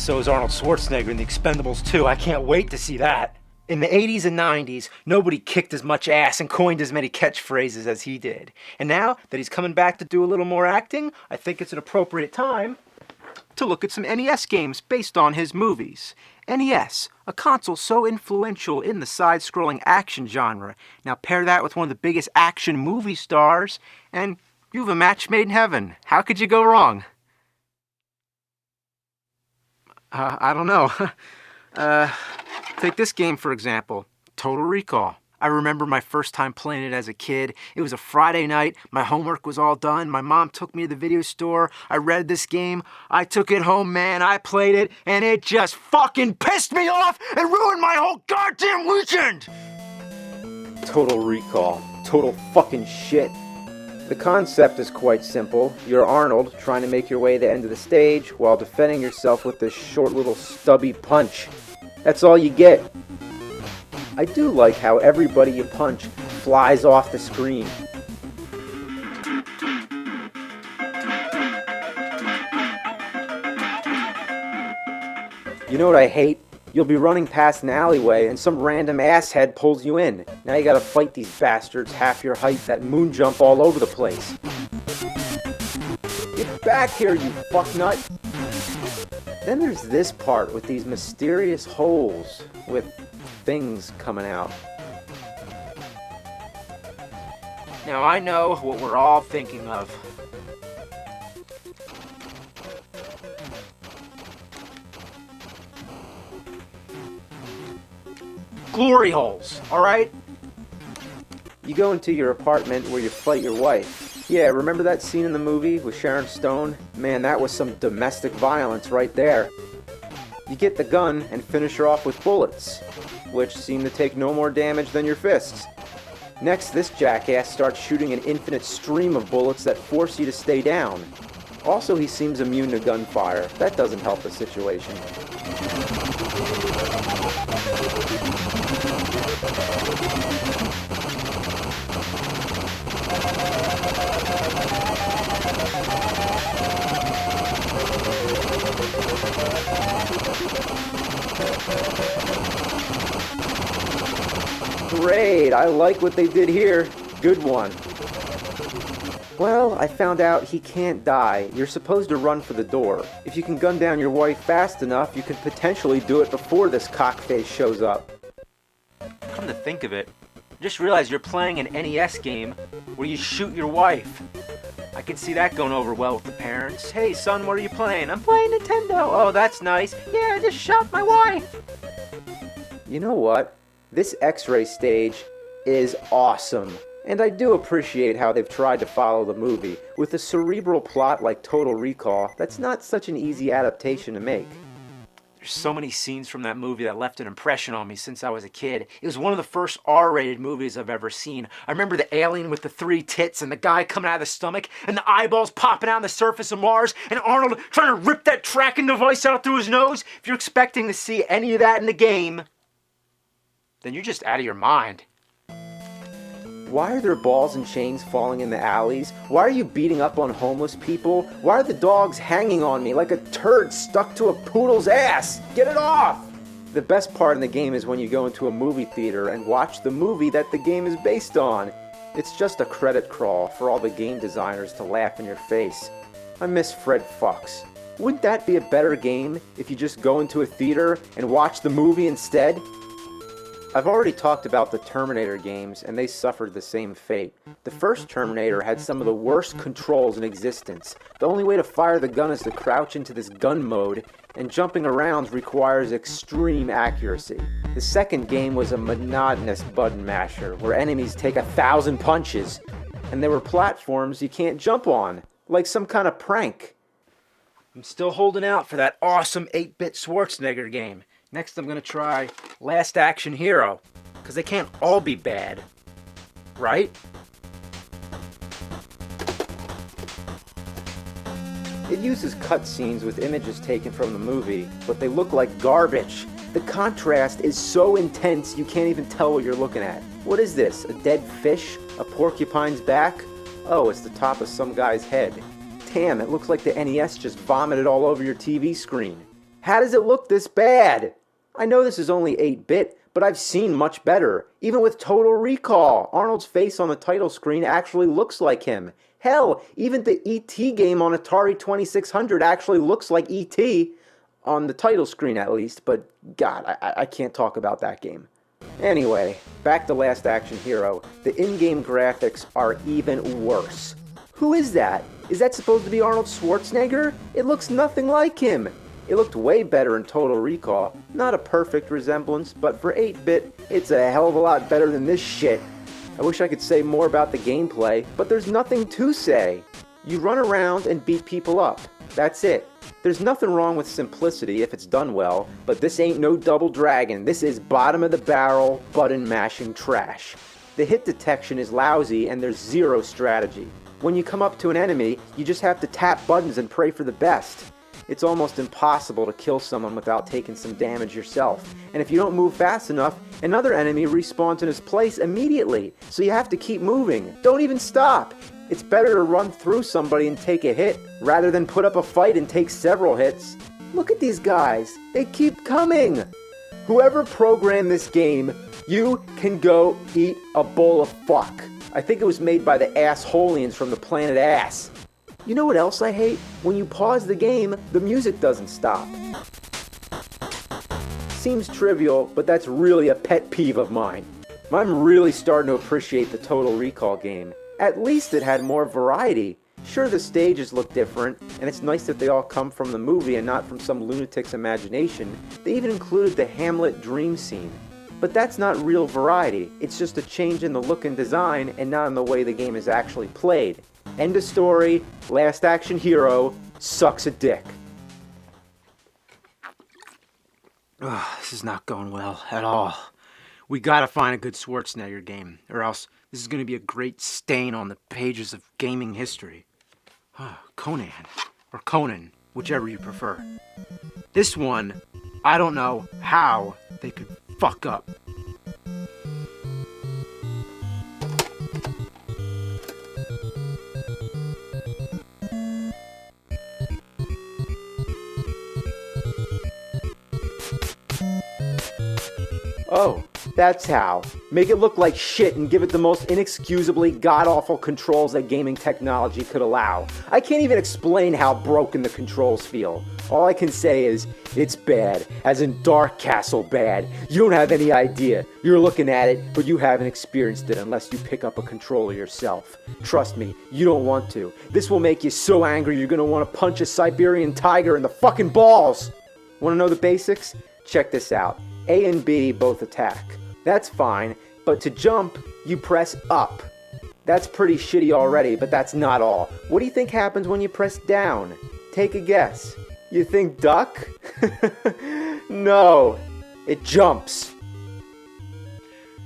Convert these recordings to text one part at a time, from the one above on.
so is Arnold Schwarzenegger in The Expendables 2. I can't wait to see that. In the 80s and 90s, nobody kicked as much ass and coined as many catchphrases as he did. And now that he's coming back to do a little more acting, I think it's an appropriate time to look at some NES games based on his movies. NES, a console so influential in the side-scrolling action genre. Now pair that with one of the biggest action movie stars, and you have a match made in heaven. How could you go wrong? I don't know. Take this game for example, Total Recall. I remember my first time playing it as a kid. It was a Friday night, my homework was all done, my mom took me to the video store, I read this game, I took it home, man, I played it, and it just fucking pissed me off and ruined my whole goddamn weekend! Total Recall. Total fucking shit. The concept is quite simple. You're Arnold, trying to make your way to the end of the stage while defending yourself with this short little stubby punch. That's all you get. I do like how everybody you punch flies off the screen. You know what I hate? You'll be running past an alleyway and some random asshead pulls you in. Now you gotta fight these bastards half your height that moon jump all over the place. Get back here, you fucknut! Then there's this part with these mysterious holes with things coming out. Now I know what we're all thinking of. Glory holes, alright? You go into your apartment where you fight your wife. Yeah, remember that scene in the movie with Sharon Stone? Man, that was some domestic violence right there. You get the gun and finish her off with bullets, which seem to take no more damage than your fists. Next, this jackass starts shooting an infinite stream of bullets that force you to stay down. Also, he seems immune to gunfire. That doesn't help the situation. Great, I like what they did here. Good one. Well, I found out he can't die. You're supposed to run for the door. If you can gun down your wife fast enough, you could potentially do it before this cockface shows up. Come to think of it, I just realized you're playing an NES game where you shoot your wife. I can see that going over well with the parents. Hey son, what are you playing? I'm playing Nintendo. Oh, that's nice. Yeah, I just shot my wife. You know what? This X-ray stage is awesome. And I do appreciate how they've tried to follow the movie. With a cerebral plot like Total Recall, that's not such an easy adaptation to make. There's so many scenes from that movie that left an impression on me since I was a kid. It was one of the first R-rated movies I've ever seen. I remember the alien with the 3 tits and the guy coming out of the stomach and the eyeballs popping out on the surface of Mars and Arnold trying to rip that tracking device out through his nose. If you're expecting to see any of that in the game, then you're just out of your mind. Why are there balls and chains falling in the alleys? Why are you beating up on homeless people? Why are the dogs hanging on me like a turd stuck to a poodle's ass? Get it off! The best part in the game is when you go into a movie theater and watch the movie that the game is based on. It's just a credit crawl for all the game designers to laugh in your face. I miss Fred Fox. Wouldn't that be a better game if you just go into a theater and watch the movie instead? I've already talked about the Terminator games, and they suffered the same fate. The first Terminator had some of the worst controls in existence. The only way to fire the gun is to crouch into this gun mode, and jumping around requires extreme accuracy. The second game was a monotonous button masher, where enemies take 1,000 punches, and there were platforms you can't jump on, like some kind of prank. I'm still holding out for that awesome 8-bit Schwarzenegger game. Next I'm going to try Last Action Hero, because they can't all be bad, right? It uses cutscenes with images taken from the movie, but they look like garbage. The contrast is so intense you can't even tell what you're looking at. What is this, a dead fish? A porcupine's back? Oh, it's the top of some guy's head. Damn, it looks like the NES just vomited all over your TV screen. How does it look this bad? I know this is only 8-bit, but I've seen much better. Even with Total Recall, Arnold's face on the title screen actually looks like him. Hell, even the E.T. game on Atari 2600 actually looks like E.T. On the title screen at least, but God, I can't talk about that game. Anyway, back to Last Action Hero. The in-game graphics are even worse. Who is that? Is that supposed to be Arnold Schwarzenegger? It looks nothing like him. It looked way better in Total Recall. Not a perfect resemblance, but for 8-bit, it's a hell of a lot better than this shit. I wish I could say more about the gameplay, but there's nothing to say. You run around and beat people up. That's it. There's nothing wrong with simplicity if it's done well, but this ain't no Double Dragon. This is bottom of the barrel, button mashing trash. The hit detection is lousy and there's zero strategy. When you come up to an enemy, you just have to tap buttons and pray for the best. It's almost impossible to kill someone without taking some damage yourself. And if you don't move fast enough, another enemy respawns in his place immediately. So you have to keep moving. Don't even stop. It's better to run through somebody and take a hit, rather than put up a fight and take several hits. Look at these guys. They keep coming. Whoever programmed this game, you can go eat a bowl of fuck. I think it was made by the Assholians from the planet Ass. You know what else I hate? When you pause the game, the music doesn't stop. Seems trivial, but that's really a pet peeve of mine. I'm really starting to appreciate the Total Recall game. At least it had more variety. Sure, the stages look different, and it's nice that they all come from the movie and not from some lunatic's imagination. They even included the Hamlet dream scene. But that's not real variety. It's just a change in the look and design and not in the way the game is actually played. End of story. Last Action Hero sucks a dick. This is not going well at all. We gotta find a good Schwarzenegger game, or else this is gonna be a great stain on the pages of gaming history. Conan, or Conan, whichever you prefer. This one, I don't know how they could fuck up. Oh, that's how. Make it look like shit and give it the most inexcusably god-awful controls that gaming technology could allow. I can't even explain how broken the controls feel. All I can say is, it's bad, as in Dark Castle bad. You don't have any idea. You're looking at it, but you haven't experienced it unless you pick up a controller yourself. Trust me, you don't want to. This will make you so angry you're gonna want to punch a Siberian tiger in the fucking balls! Wanna know the basics? Check this out. A and B both attack. That's fine, but to jump, you press up. That's pretty shitty already, but that's not all. What do you think happens when you press down? Take a guess. You think duck? No, it jumps.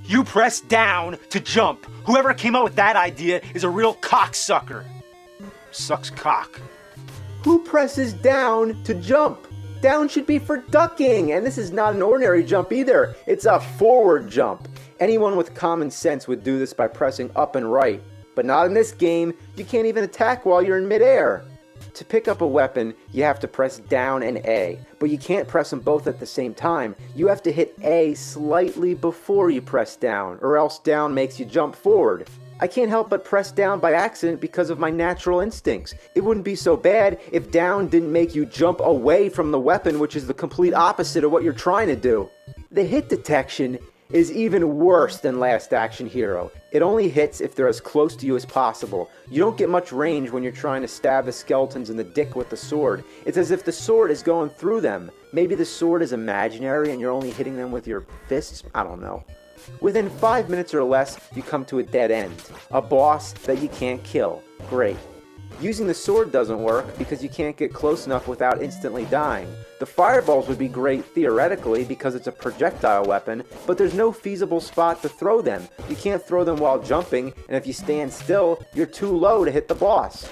You press down to jump. Whoever came up with that idea is a real cocksucker. Sucks cock. Who presses down to jump? Down should be for ducking, and this is not an ordinary jump either. It's a forward jump. Anyone with common sense would do this by pressing up and right. But not in this game. You can't even attack while you're in midair. To pick up a weapon, you have to press down and A, but you can't press them both at the same time. You have to hit A slightly before you press down, or else down makes you jump forward. I can't help but press down by accident because of my natural instincts. It wouldn't be so bad if down didn't make you jump away from the weapon, which is the complete opposite of what you're trying to do. The hit detection is even worse than Last Action Hero. It only hits if they're as close to you as possible. You don't get much range when you're trying to stab the skeletons in the dick with the sword. It's as if the sword is going through them. Maybe the sword is imaginary and you're only hitting them with your fists? I don't know. Within 5 minutes or less, you come to a dead end. A boss that you can't kill. Great. Using the sword doesn't work because you can't get close enough without instantly dying. The fireballs would be great theoretically because it's a projectile weapon, but there's no feasible spot to throw them. You can't throw them while jumping, and if you stand still, you're too low to hit the boss.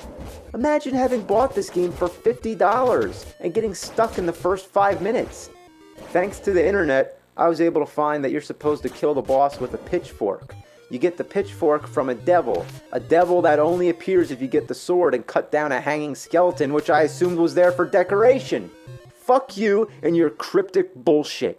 Imagine having bought this game for $50 and getting stuck in the first 5 minutes. Thanks to the internet, I was able to find that you're supposed to kill the boss with a pitchfork. You get the pitchfork from a devil that only appears if you get the sword and cut down a hanging skeleton, which I assumed was there for decoration. Fuck you and your cryptic bullshit.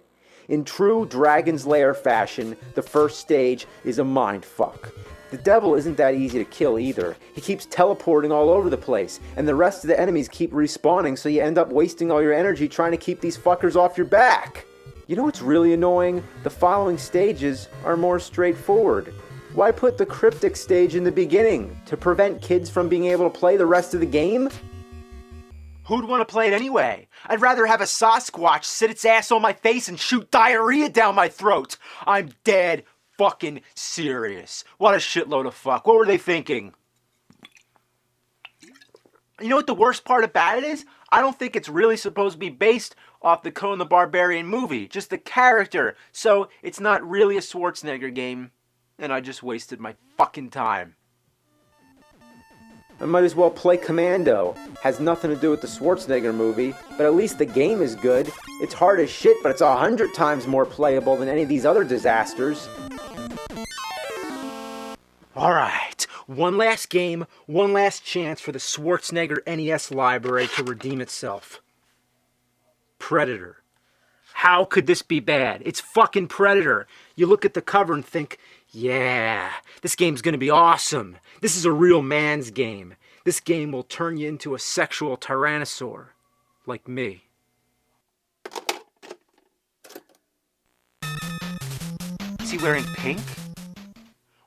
In true Dragon's Lair fashion, the first stage is a mindfuck. The devil isn't that easy to kill either. He keeps teleporting all over the place, and the rest of the enemies keep respawning, so you end up wasting all your energy trying to keep these fuckers off your back. You know what's really annoying? The following stages are more straightforward. Why put the cryptic stage in the beginning? To prevent kids from being able to play the rest of the game? Who'd want to play it anyway? I'd rather have a Sasquatch sit its ass on my face and shoot diarrhea down my throat. I'm dead fucking serious. What a shitload of fuck. What were they thinking? You know what the worst part about it is? I don't think it's really supposed to be based off the Conan the Barbarian movie. Just the character. So it's not really a Schwarzenegger game. And I just wasted my fucking time. I might as well play Commando. Has nothing to do with the Schwarzenegger movie, but at least the game is good. It's hard as shit, but it's 100 times more playable than any of these other disasters. Alright, one last game, one last chance for the Schwarzenegger NES library to redeem itself. Predator. How could this be bad? It's fucking Predator. You look at the cover and think, yeah, this game's gonna be awesome. This is a real man's game. This game will turn you into a sexual tyrannosaur. Like me. Is he wearing pink?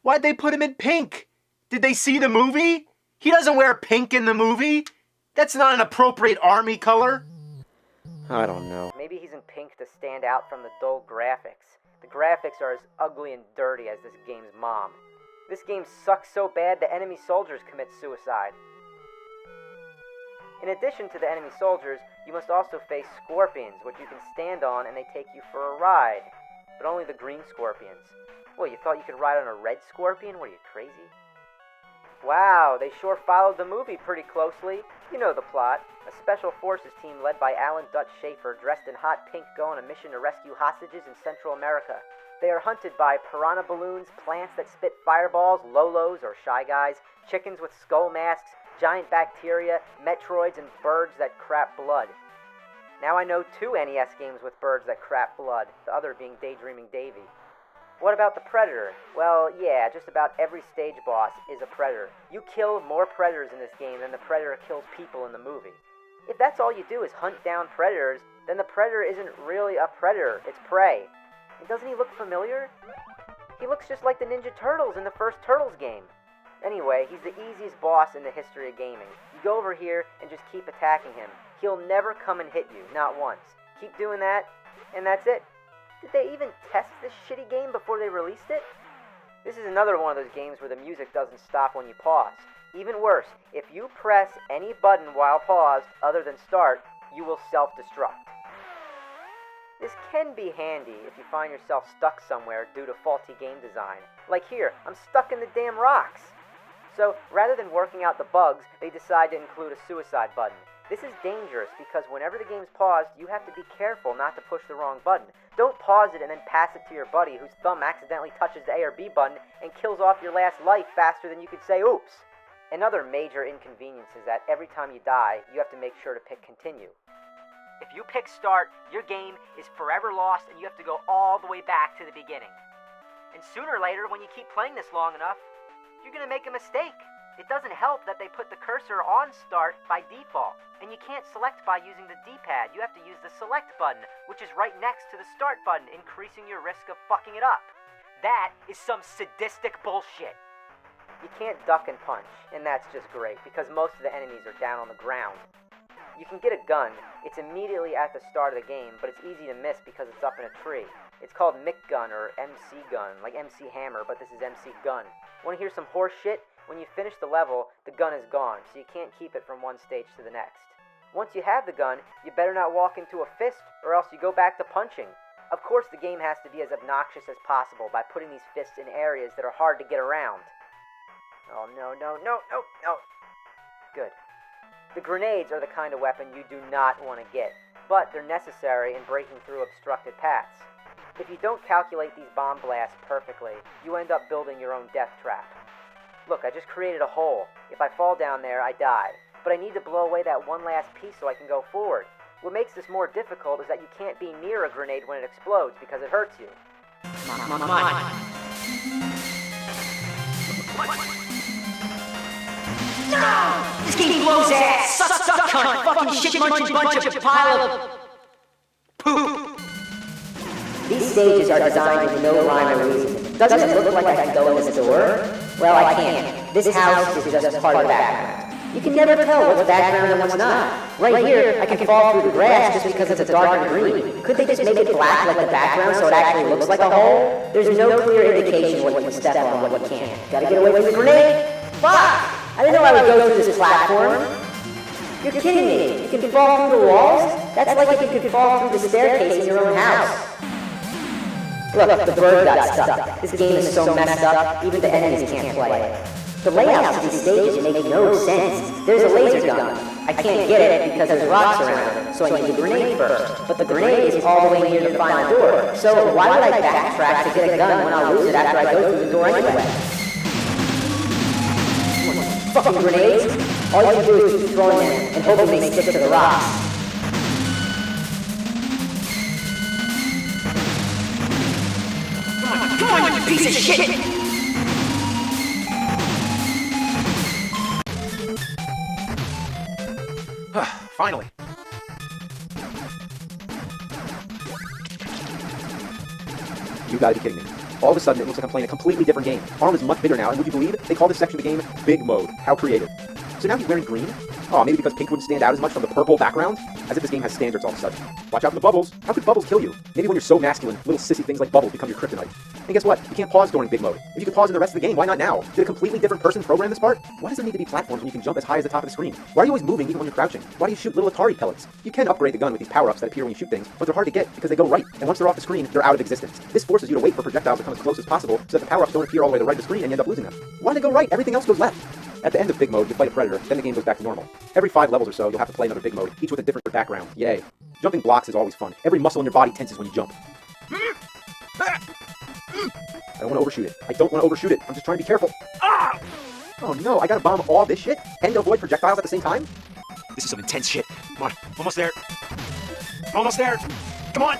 Why'd they put him in pink? Did they see the movie? He doesn't wear pink in the movie. That's not an appropriate army color. I don't know. Maybe he's in pink to stand out from the dull graphics. The graphics are as ugly and dirty as this game's mom. This game sucks so bad the enemy soldiers commit suicide. In addition to the enemy soldiers, you must also face scorpions, which you can stand on and they take you for a ride. But only the green scorpions. Well, you thought you could ride on a red scorpion? What are you, crazy? Wow, they sure followed the movie pretty closely. You know the plot. A special forces team led by Alan Dutch Schaefer, dressed in hot pink, go on a mission to rescue hostages in Central America. They are hunted by piranha balloons, plants that spit fireballs, lolos or shy guys, chickens with skull masks, giant bacteria, metroids, and birds that crap blood. Now I know 2 NES games with birds that crap blood, the other being Daydreaming Davy. What about the Predator? Well, yeah, just about every stage boss is a Predator. You kill more Predators in this game than the Predator kills people in the movie. If that's all you do is hunt down Predators, then the Predator isn't really a Predator, it's prey. And doesn't he look familiar? He looks just like the Ninja Turtles in the first Turtles game. Anyway, he's the easiest boss in the history of gaming. You go over here and just keep attacking him. He'll never come and hit you, not once. Keep doing that, and that's it. Did they even test this shitty game before they released it? This is another one of those games where the music doesn't stop when you pause. Even worse, if you press any button while paused other than start, you will self-destruct. This can be handy if you find yourself stuck somewhere due to faulty game design. Like here, I'm stuck in the damn rocks. So, rather than working out the bugs, they decide to include a suicide button. This is dangerous because whenever the game's paused, you have to be careful not to push the wrong button. Don't pause it and then pass it to your buddy whose thumb accidentally touches the A or B button and kills off your last life faster than you could say oops. Another major inconvenience is that every time you die, you have to make sure to pick continue. If you pick start, your game is forever lost and you have to go all the way back to the beginning. And sooner or later, when you keep playing this long enough, you're going to make a mistake. It doesn't help that they put the cursor on start by default, and you can't select by using the D-pad. You have to use the select button, which is right next to the start button, increasing your risk of fucking it up. That is some sadistic bullshit. You can't duck and punch, and that's just great, because most of the enemies are down on the ground. You can get a gun. It's immediately at the start of the game, but it's easy to miss because it's up in a tree. It's called Mick Gun or MC Gun, like MC Hammer, but this is MC Gun. Want to hear some horse shit? When you finish the level, the gun is gone, so you can't keep it from one stage to the next. Once you have the gun, you better not walk into a fist, or else you go back to punching. Of course, the game has to be as obnoxious as possible by putting these fists in areas that are hard to get around. Oh, no. Good. The grenades are the kind of weapon you do not want to get, but they're necessary in breaking through obstructed paths. If you don't calculate these bomb blasts perfectly, you end up building your own death trap. Look, I just created a hole. If I fall down there, I die. But I need to blow away that one last piece so I can go forward. What makes this more difficult is that you can't be near a grenade when it explodes because it hurts you. This game blows ass! Suck cunt! Fucking shit munchy bunch of pile of poop! These stages are designed with no rhyme or reason. Doesn't it look like I can go in this door? Well, I can't. This house is just part of the background. You can never tell what's background and what's not. Right here, I can fall through the grass just because it's a darker green. Could they just make it black like the background so it actually looks like a hole? There's no clear indication what you can step on and what you can't. Gotta get away from the grenade? Fuck! I didn't know I would go through this platform. You're kidding me. You can fall through the walls? That's like if you could fall through the staircase in your own house. Look, the bird got stuck. This game is so messed up, even the enemies can't play. The layouts of these stages make no sense. There's a laser gun. I can't get it because there's rocks around it, so I need the grenade first. But the grenade is all the way near the final door, so why would I backtrack to get a gun when I'll lose it after I go through the door anyway? Fucking grenades! All you do is keep throwing them and hoping they stick to the rocks. Come on, you piece of shit! Finally. You gotta be kidding me. All of a sudden, it looks like I'm playing a completely different game. Arm is much bigger now, and would you believe it? They call this section of the game Big Mode. How creative. So now he's wearing green? Oh, maybe because pink wouldn't stand out as much from the purple background? As if this game has standards all of a sudden. Watch out for the bubbles. How could bubbles kill you? Maybe when you're so masculine, little sissy things like bubbles become your kryptonite. And guess what? You can't pause during Big Mode. If you could pause in the rest of the game, why not now? Did a completely different person program this part? Why does there need to be platforms when you can jump as high as the top of the screen? Why are you always moving even when you're crouching? Why do you shoot little Atari pellets? You can upgrade the gun with these power-ups that appear when you shoot things, but they're hard to get because they go right. And once they're off the screen, they're out of existence. This forces you to wait for projectiles to come as close as possible so that the power-ups don't appear all the way to the right of the screen and you end up losing them. Why do they go right? Everything else goes left. At the end of Big Mode, you fight a predator, then the game goes back to normal. Every 5 levels or so, you'll have to play another Big Mode, each with a different background. Yay. Jumping blocks is always fun. Every muscle in your body tenses when you jump. I don't want to overshoot it. I don't want to overshoot it. I'm just trying to be careful. Ah! Oh no, I gotta bomb all this shit and avoid projectiles at the same time? This is some intense shit. Come on, almost there. Almost there. Come on.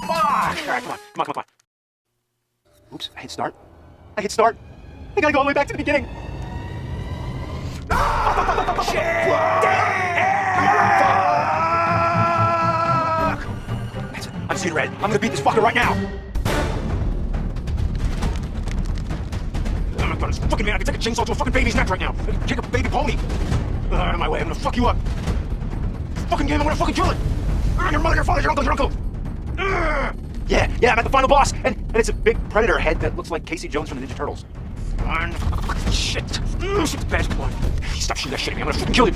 Fuck! Alright, come on. Oops, I hit start. I gotta go all the way back to the beginning. Ah! Shit! That's it. I'm seeing red. I'm gonna beat this fucker right now. Oh my god, this fucking man, I can take a chainsaw to a fucking baby's neck right now. I can kick a baby pony. Out of my way, I'm gonna fuck you up. This fucking game, I'm gonna fucking kill it. Your mother, your father, your uncle. Yeah, I'm at the final boss, and it's a big predator head that looks like Casey Jones from the Ninja Turtles. Shit. Shit's bad. Come on. Stop shooting that shit at me. I'm gonna fucking kill you.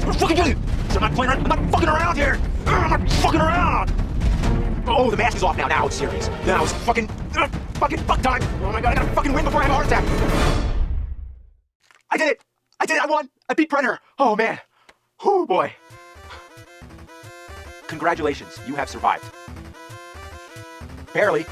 So I'm not playing around. I'm not fucking around here. I'm not fucking around. Oh, the mask is off now. Now it's serious. Now it's fucking fuck time. Oh my god, I gotta fucking win before I have a heart attack. I did it. I won. I beat Predator. Oh man. Oh boy. Congratulations. You have survived. Barely.